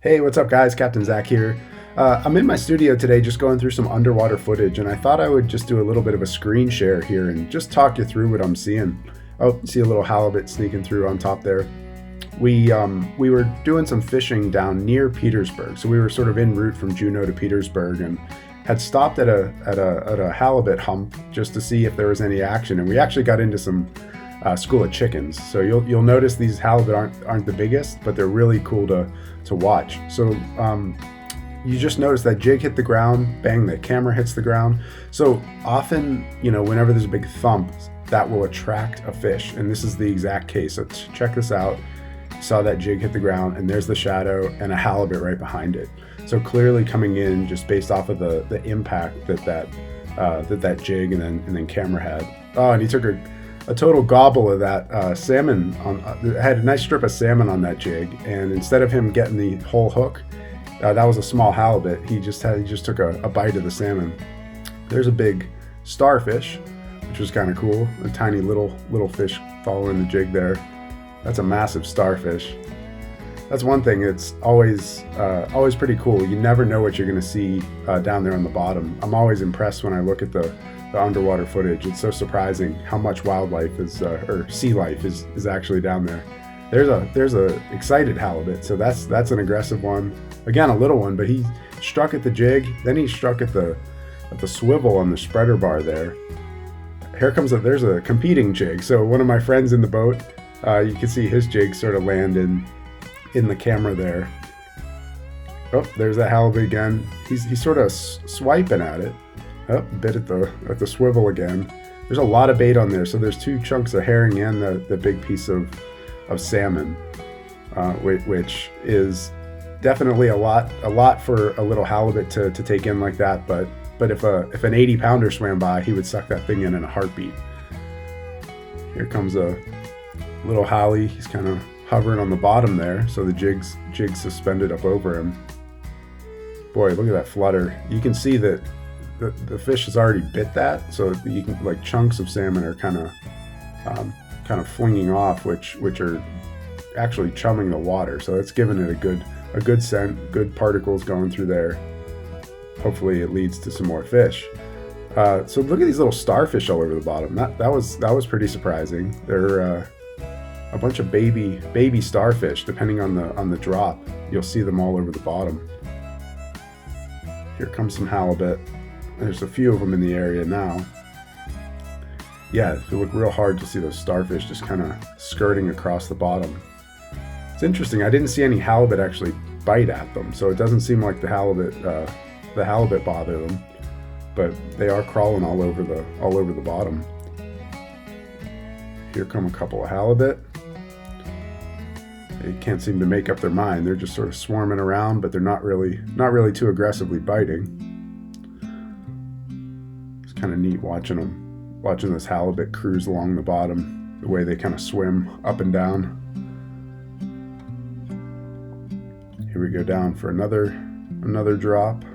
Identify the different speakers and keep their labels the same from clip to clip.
Speaker 1: Hey, what's up guys? Captain Zach here. I'm in my studio today just going through some underwater footage, and I thought I would just do a little bit of a screen share here and just talk you through what I'm seeing. Oh, see a little halibut sneaking through on top there. We were doing some fishing down near Petersburg, so we were sort of en route from Juneau to Petersburg and had stopped at a halibut hump just to see if there was any action, and we actually got into some school of chickens. So you'll notice these halibut aren't the biggest, but they're really cool to watch. So you just notice that jig hit the ground, bang, the camera hits the ground. So often, whenever there's a big thump, that will attract a fish, and this is the exact case. So check this out. Saw that jig hit the ground, and there's the shadow and a halibut right behind it. So clearly coming in just based off of the impact that jig and then camera had. Oh, and he took a total gobble of that salmon. Had a nice strip of salmon on that jig, and instead of him getting the whole hook, that was a small halibut. He just took a bite of the salmon. There's a big starfish, which was kind of cool. A tiny little fish following the jig there. That's a massive starfish. That's one thing. It's always pretty cool. You never know what you're going to see down there on the bottom. I'm always impressed when I look at the underwater footage. It's so surprising how much wildlife or sea life is actually down there. There's a excited halibut, so that's an aggressive one. Again, a little one, but he struck at the jig, then he struck at the swivel on the spreader bar there. There's a competing jig. So one of my friends in the boat, you can see his jig sort of land in the camera there. Oh, there's that halibut again. He's sort of swiping at it. Oh, bit at the swivel again. There's a lot of bait on there. So there's two chunks of herring and the big piece of salmon, which is definitely a lot for a little halibut to take in like that. But if an 80-pounder swam by, he would suck that thing in a heartbeat. Here comes a little halie. He's kind of hovering on the bottom there, so the jig's suspended up over him. Boy, look at that flutter. You can see that the fish has already bit that, so you can, like, chunks of salmon are kind of flinging off, which are actually chumming the water. So it's giving it a good scent, good particles going through there. Hopefully it leads to some more fish. So look at these little starfish all over the bottom. That was pretty surprising. They're a bunch of baby starfish. Depending on the drop, you'll see them all over the bottom. Here comes some halibut. There's a few of them in the area now. Yeah, if you look real hard, you'll see those starfish just kind of skirting across the bottom. It's interesting. I didn't see any halibut actually bite at them, so it doesn't seem like the halibut bothered them. But they are crawling all over the bottom. Here come a couple of halibut. They can't seem to make up their mind. They're just sort of swarming around, but they're not really too aggressively biting. It's kind of neat watching this halibut cruise along the bottom, the way they kind of swim up and down. Here we go down for another drop.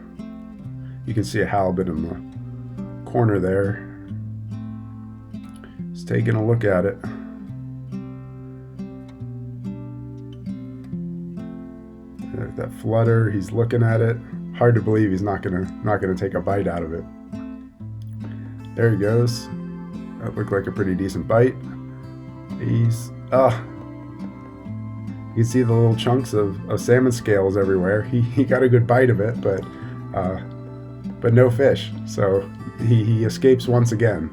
Speaker 1: You can see a halibut in the corner there. Just taking a look at it. That flutter, he's looking at it. Hard to believe he's not gonna take a bite out of it. There he goes. That looked like a pretty decent bite. You can see the little chunks of salmon scales everywhere. He got a good bite of it, but no fish. So he escapes once again.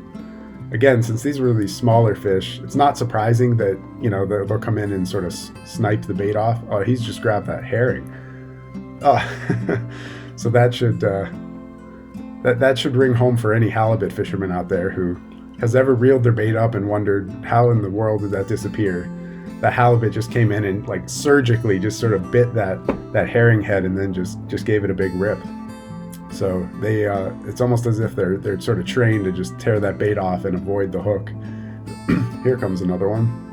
Speaker 1: Again, since these were these smaller fish, it's not surprising that they'll come in and sort of snipe the bait off. Oh, he's just grabbed that herring. Oh, so that should ring home for any halibut fisherman out there who has ever reeled their bait up and wondered how in the world did that disappear. The halibut just came in and, like, surgically just sort of bit that herring head and then just gave it a big rip. So it's almost as if they're sort of trained to just tear that bait off and avoid the hook. Here comes another one.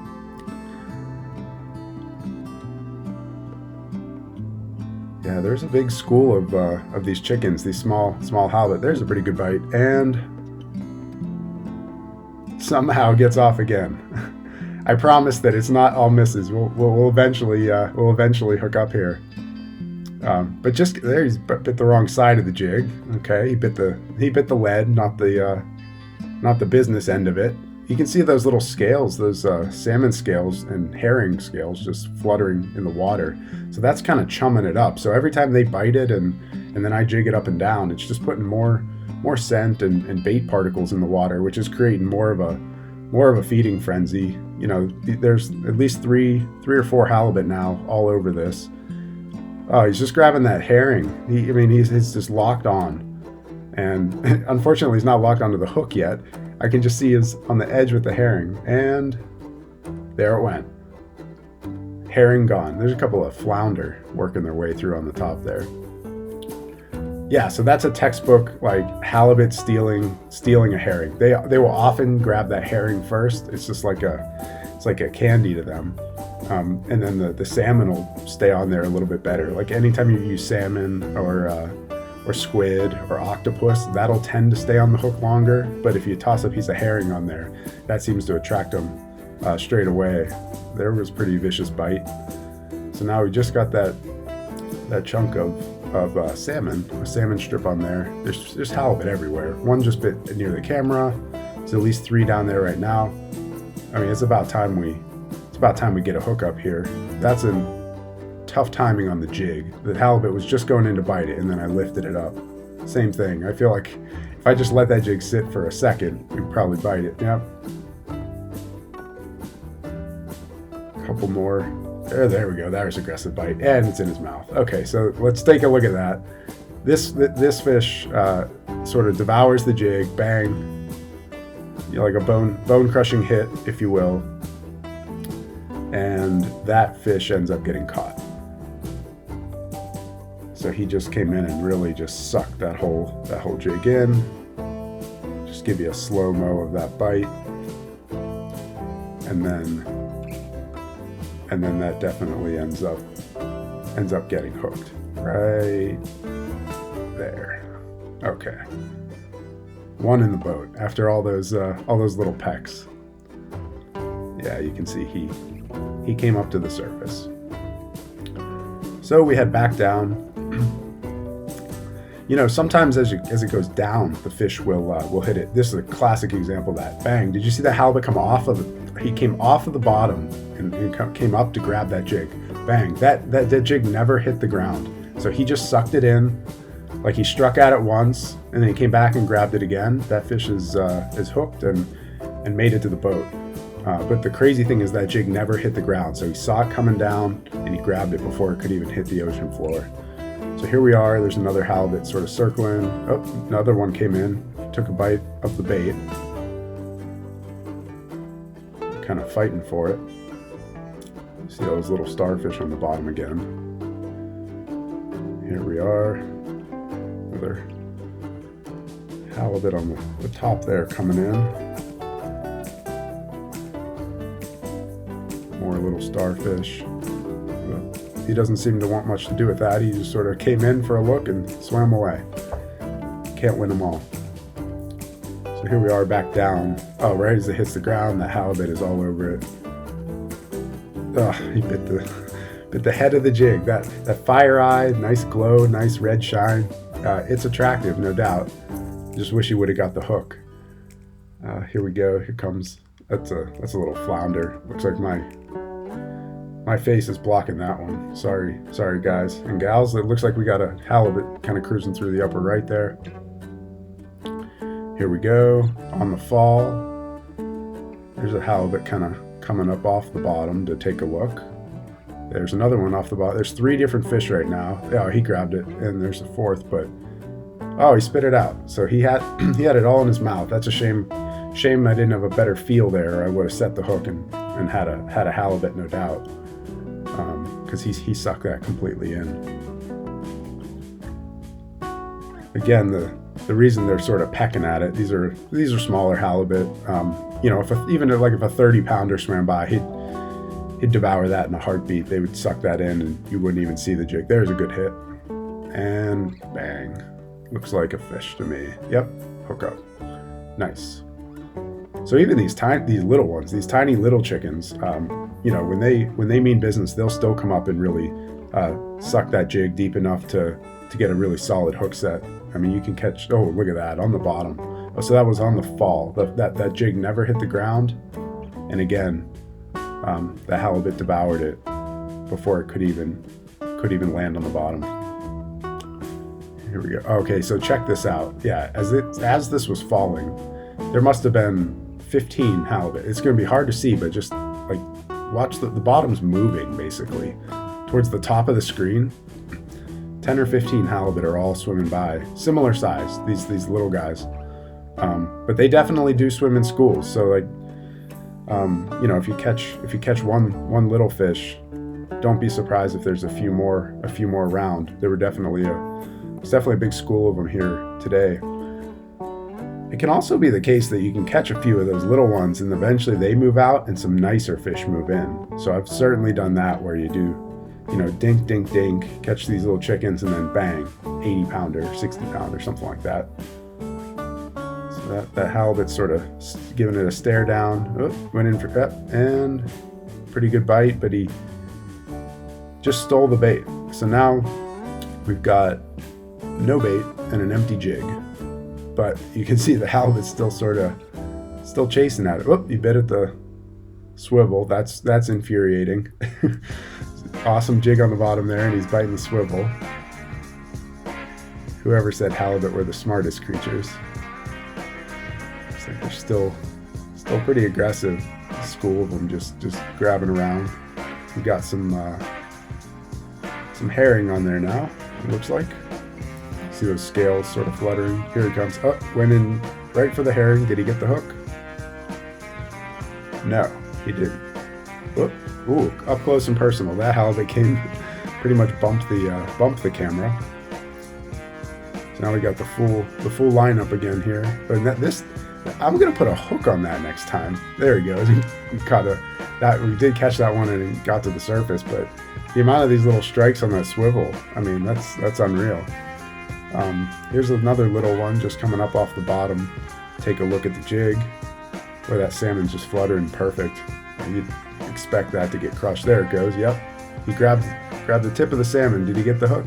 Speaker 1: Yeah, there's a big school of these chickens, these small halibut. There's a pretty good bite, and somehow gets off again. I promise that it's not all misses. We'll eventually hook up here. But just there, he's bit the wrong side of the jig. Okay, he bit the lead, not the business end of it. You can see those little scales, those salmon scales and herring scales just fluttering in the water. So that's kind of chumming it up. So every time they bite it and then I jig it up and down, it's just putting more scent and bait particles in the water, which is creating more of a feeding frenzy. You know, there's at least three or four halibut now all over this. Oh, he's just grabbing that herring. He's just locked on. And unfortunately, he's not locked onto the hook yet. I can just see he's on the edge with the herring. And there it went. Herring gone. There's a couple of flounder working their way through on the top there. Yeah, so that's a textbook like halibut stealing a herring. They will often grab that herring first. It's just like a candy to them. And then the salmon will stay on there a little bit better. Like anytime you use salmon or squid or octopus, that'll tend to stay on the hook longer. But if you toss a piece of herring on there, that seems to attract them straight away. There was a pretty vicious bite. So now we just got that chunk of salmon, a salmon strip on there. There's halibut everywhere. One just bit near the camera. There's at least 3 down there right now. I mean, it's about time we get a hook up here. That's a tough timing on the jig. The halibut was just going in to bite it, and then I lifted it up. Same thing. I feel like if I just let that jig sit for a second, we'd probably bite it. Yep. A couple more. There we go. There's aggressive bite, and it's in his mouth. Okay, so let's take a look at that. This fish sort of devours the jig. Bang. You know, like a bone crushing hit, if you will. And that fish ends up getting caught. So he just came in and really just sucked that whole jig in. Just give you a slow-mo of that bite. And then that definitely ends up getting hooked right there. Okay. One in the boat after all those little pecks. Yeah, you can see he came up to the surface. So we head back down. You know, sometimes as it goes down, the fish will hit it. This is a classic example of that. Bang! Did you see that halibut come off of he came off of the bottom and came up to grab that jig. Bang! That jig never hit the ground. So he just sucked it in, like he struck at it once, and then he came back and grabbed it again. That fish is hooked and made it to the boat. But the crazy thing is that jig never hit the ground. So he saw it coming down and he grabbed it before it could even hit the ocean floor. So here we are. There's another halibut sort of circling. Oh, another one came in, took a bite of the bait. Kind of fighting for it. You see those little starfish on the bottom again. Here we are. Another halibut on the top there coming in. More little starfish. He doesn't seem to want much to do with that. He just sort of came in for a look and swam away. Can't win them all. So here we are back down. Oh, right as it hits the ground, the halibut is all over it. He bit the head of the jig. That fire eye, nice glow, nice red shine. It's attractive, no doubt. Just wish he would have got the hook. Here we go. Here comes. That's a little flounder. Looks like my face is blocking that one. Sorry guys and gals. It looks like we got a halibut kind of cruising through the upper right there. Here we go on the fall. There's a halibut kind of coming up off the bottom to take a look. There's another one off the bottom. There's 3 different fish right now. Oh, he grabbed it, and there's a 4th, but oh, he spit it out. So he had it all in his mouth. That's a shame. Shame I didn't have a better feel there. I would have set the hook and had a halibut, no doubt. Because he sucked that completely in. Again, the reason they're sort of pecking at it, these are smaller halibut. You know, if a 30-pounder swam by, he'd devour that in a heartbeat. They would suck that in, and you wouldn't even see the jig. There's a good hit, and bang, looks like a fish to me. Yep, hook up, nice. So even these little ones, these tiny little chickens, you know, when they mean business, they'll still come up and really suck that jig deep enough to get a really solid hook set. I mean, you can catch, oh, look at that, on the bottom. Oh, so that was on the fall. That jig never hit the ground. And again, the halibut devoured it before it could even land on the bottom. Here we go. Okay, so check this out. Yeah, as this was falling, there must have been 15 halibut. It's going to be hard to see, but just like watch the bottom's moving basically towards the top of the screen. 10 or 15 halibut are all swimming by, similar size, these little guys, but they definitely do swim in schools. So like, you know, if you catch one little fish, don't be surprised if there's a few more around. There were definitely a big school of them here today. It can also be the case that you can catch a few of those little ones and eventually they move out and some nicer fish move in. So I've certainly done that, where you do, you know, dink, dink, dink, catch these little chickens and then bang, 80 pounder, 60 pounder, something like that. So that halibut's sort of giving it a stare down. Oh, went in for cut and pretty good bite, but he just stole the bait. So now we've got no bait and an empty jig. But you can see the halibut's still chasing at it. Whoop, he bit at the swivel. That's infuriating. Awesome jig on the bottom there, and he's biting the swivel. Whoever said halibut were the smartest creatures. Looks like they're still pretty aggressive. A school of them just grabbing around. We got some herring on there now, it looks like. See those scales sort of fluttering. Here he comes. Oh, went in right for the herring. Did he get the hook? No, he didn't. Whoop. Ooh, up close and personal. That halibut came, pretty much bumped the camera. So now we got the full lineup again here. But this, I'm gonna put a hook on that next time. There he goes. He caught that. We did catch that one and it got to the surface, but the amount of these little strikes on that swivel, I mean, that's unreal. Here's another little one just coming up off the bottom. Take a look at the jig, where that salmon's just fluttering perfect. You'd expect that to get crushed. There it goes. Yep. He grabbed the tip of the salmon. Did he get the hook?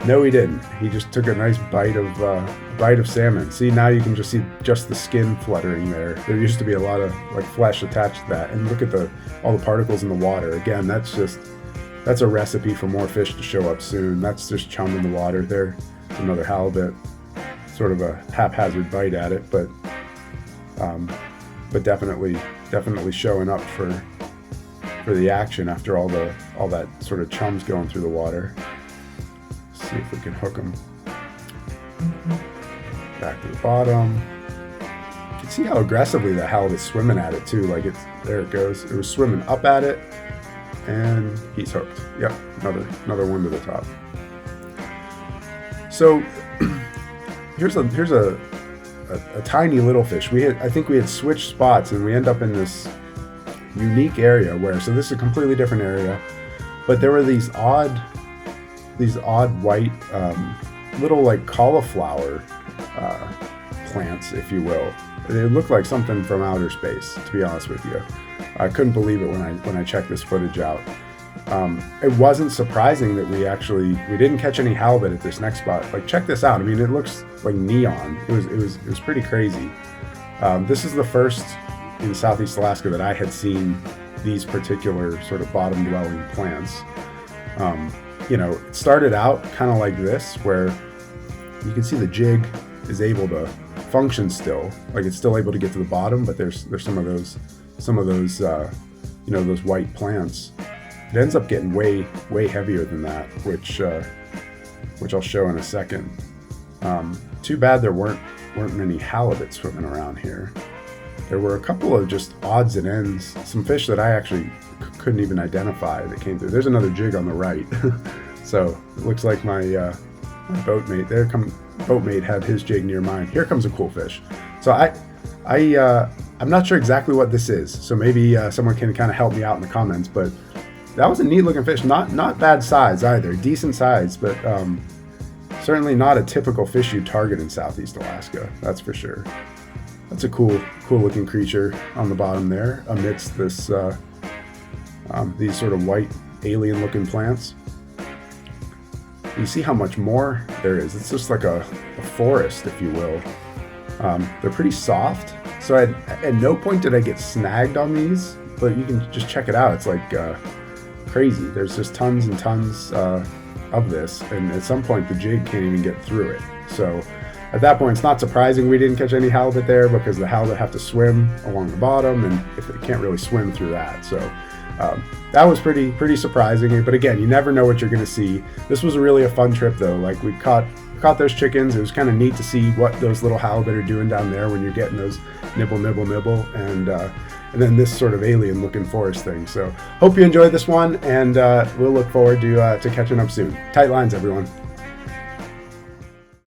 Speaker 1: No, he didn't. He just took a nice bite of salmon. See, now you can just see just the skin fluttering there. There used to be a lot of like flesh attached to that. And look at all the particles in the water. Again, that's a recipe for more fish to show up soon. That's just chum in the water. There's another halibut. Sort of a haphazard bite at it, but definitely showing up for the action after all that sort of chum's going through the water. Let's see if we can hook him. Back to the bottom. You can see how aggressively the halibut's swimming at it too. Like there it goes. It was swimming up at it. And he's hooked. Yep, another one to the top. So here's a tiny little fish. I think we had switched spots, and we end up in this unique area where, so this is a completely different area, but there were these odd white little like cauliflower plants, if you will. They looked like something from outer space, to be honest with you. I couldn't believe it when I checked this footage out. It wasn't surprising that we didn't catch any halibut at this next spot. Like, check this out. I mean, it looks like neon. It was pretty crazy. This is the first in Southeast Alaska that I had seen these particular sort of bottom dwelling plants. You know, it started out kind of like this, where you can see the jig is able to function still, like it's still able to get to the bottom, but there's some of those you know, those white plants. It ends up getting way heavier than that, which I'll show in a second. Too bad there weren't many halibut swimming around here. There were a couple of just odds and ends, some fish that I actually couldn't even identify that came through. There's another jig on the right. So it looks like my boatmate boatmate had his jig near mine. Here comes a cool fish. So I'm not sure exactly what this is, so maybe someone can kind of help me out in the comments, but that was a neat looking fish. Not bad size either, decent size, but certainly not a typical fish you target in Southeast Alaska, that's for sure. That's a cool looking creature on the bottom there amidst this these sort of white alien looking plants. You see how much more there is. It's just like a forest, if you will. They're pretty soft, so at no point did I get snagged on these, but you can just check it out. It's like crazy. There's just tons and tons of this, and at some point the jig can't even get through it. So at that point, it's not surprising we didn't catch any halibut there, because the halibut have to swim along the bottom, and if they can't really swim through that. So that was pretty surprising. But again, you never know what you're going to see. This was really a fun trip, though. Like, we caught those chickens. It was kind of neat to see what those little halibut are doing down there when you're getting those nibble, and then this sort of alien looking forest thing. So hope you enjoyed this one, and we'll look forward to catching up soon. Tight lines, everyone.